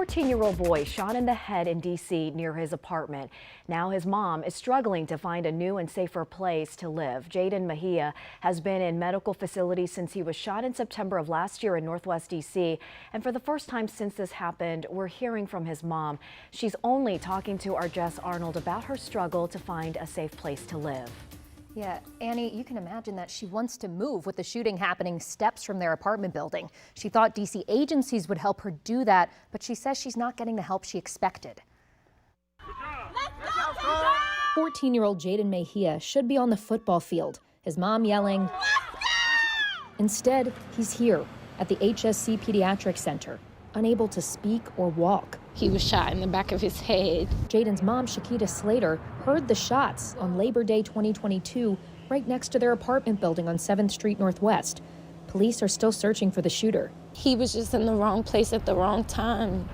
14-year-old boy shot in the head in D.C. near his apartment. Now his mom is struggling to find a new and safer place to live. Jaden Mejia has been in medical facilities since he was shot in September of last year in Northwest D.C. And for the first time since this happened, we're hearing from his mom. She's only talking to our Jess Arnold about her struggle to find a safe place to live. Yeah, Annie, you can imagine that she wants to move with the shooting happening steps from their apartment building. She thought D.C. agencies would help her do that, but she says she's not getting the help she expected. 14-year-old Jaden Mejia should be on the football field, his mom yelling. Instead, he's here at the HSC Pediatric Center, unable to speak or walk. He was shot in the back of his head. Jaden's mom, Shakita Slater, heard the shots on Labor Day 2022 right next to their apartment building on 7th Street Northwest. Police are still searching for the shooter. He was just in the wrong place at the wrong time.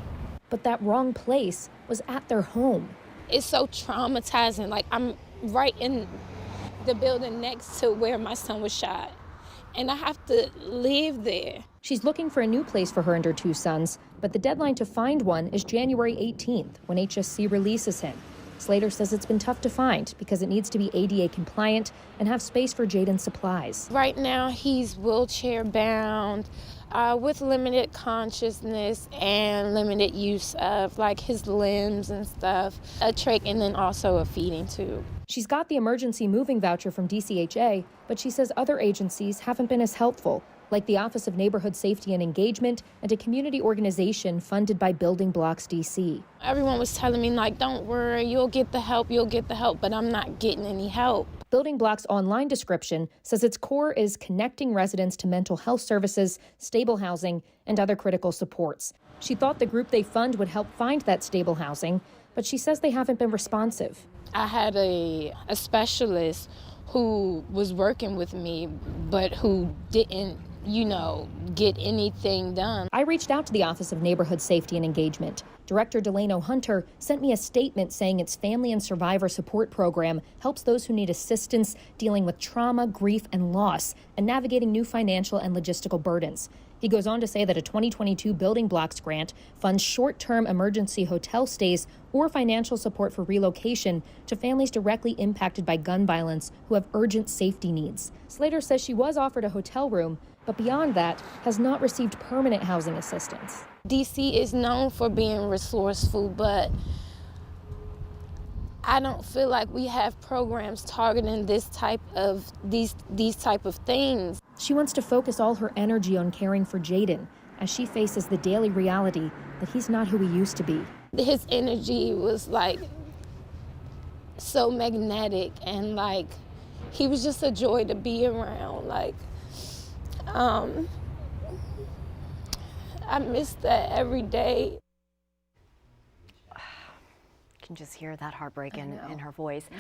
But that wrong place was at their home. It's so traumatizing. Like, I'm right in the building next to where my son was shot, and I have to live there. She's looking for a new place for her and her two sons, but the deadline to find one is January 18th, when HSC releases him. Slater says it's been tough to find because it needs to be ADA compliant and have space for Jaden's supplies. Right now, he's wheelchair bound, with limited consciousness and limited use of like his limbs and stuff, a trach, and then also a feeding tube. She's got the emergency moving voucher from DCHA, but she says other agencies haven't been as helpful, like the Office of Neighborhood Safety and Engagement and a community organization funded by Building Blocks DC. Everyone was telling me, like, don't worry, you'll get the help, but I'm not getting any help. Building Blocks' online description says its core is connecting residents to mental health services, stable housing, and other critical supports. She thought the group they fund would help find that stable housing, but she says they haven't been responsive. I had a specialist who was working with me, but who didn't, get anything done. I reached out to the Office of Neighborhood Safety and Engagement. Director Delano Hunter sent me a statement saying its Family and Survivor Support Program helps those who need assistance dealing with trauma, grief, and loss, and navigating new financial and logistical burdens. He goes on to say that a 2022 Building Blocks grant funds short-term emergency hotel stays or financial support for relocation to families directly impacted by gun violence who have urgent safety needs. Slater says she was offered a hotel room, but beyond that, has not received permanent housing assistance. DC is known for being resourceful, but I don't feel like we have programs targeting these type of things. She wants to focus all her energy on caring for Jaden as she faces the daily reality that he's not who he used to be. His energy was like so magnetic, and like he was just a joy to be around. I miss that every day. You can just hear that heartbreak in her voice.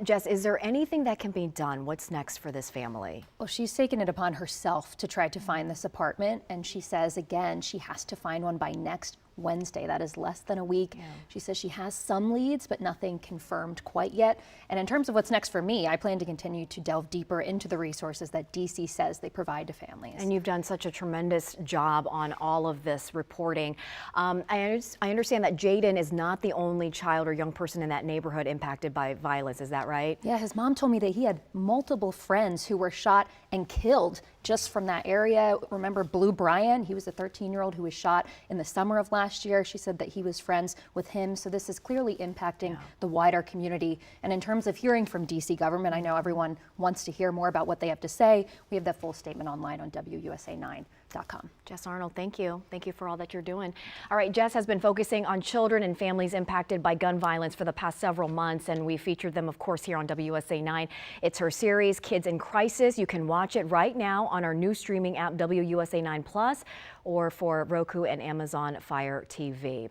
Jess, is there anything that can be done? What's next for this family? Well, she's taken it upon herself to try to find this apartment, and she says, again, she has to find one by next Wednesday. That is less than a week. Yeah. She says she has some leads, but nothing confirmed quite yet. And in terms of what's next for me, I plan to continue to delve deeper into the resources that DC says they provide to families. And you've done such a tremendous job on all of this reporting. I understand that Jaden is not the only child or young person in that neighborhood impacted by violence. Is that right? Yeah, his mom told me that he had multiple friends who were shot and killed just from that area. Remember Blue Brian? He was a 13-year-old who was shot in the summer of last year. She said that he was friends with him. So this is clearly impacting the wider community. And in terms of hearing from DC government, I know everyone wants to hear more about what they have to say. We have that full statement online on WUSA9.com. Jess Arnold, thank you. Thank you for all that you're doing. All right, Jess has been focusing on children and families impacted by gun violence for the past several months, and we featured them, of course, here on WUSA9. It's her series, Kids in Crisis. You can watch it right now on our new streaming app, WUSA9 Plus, or for Roku and Amazon Fire TV.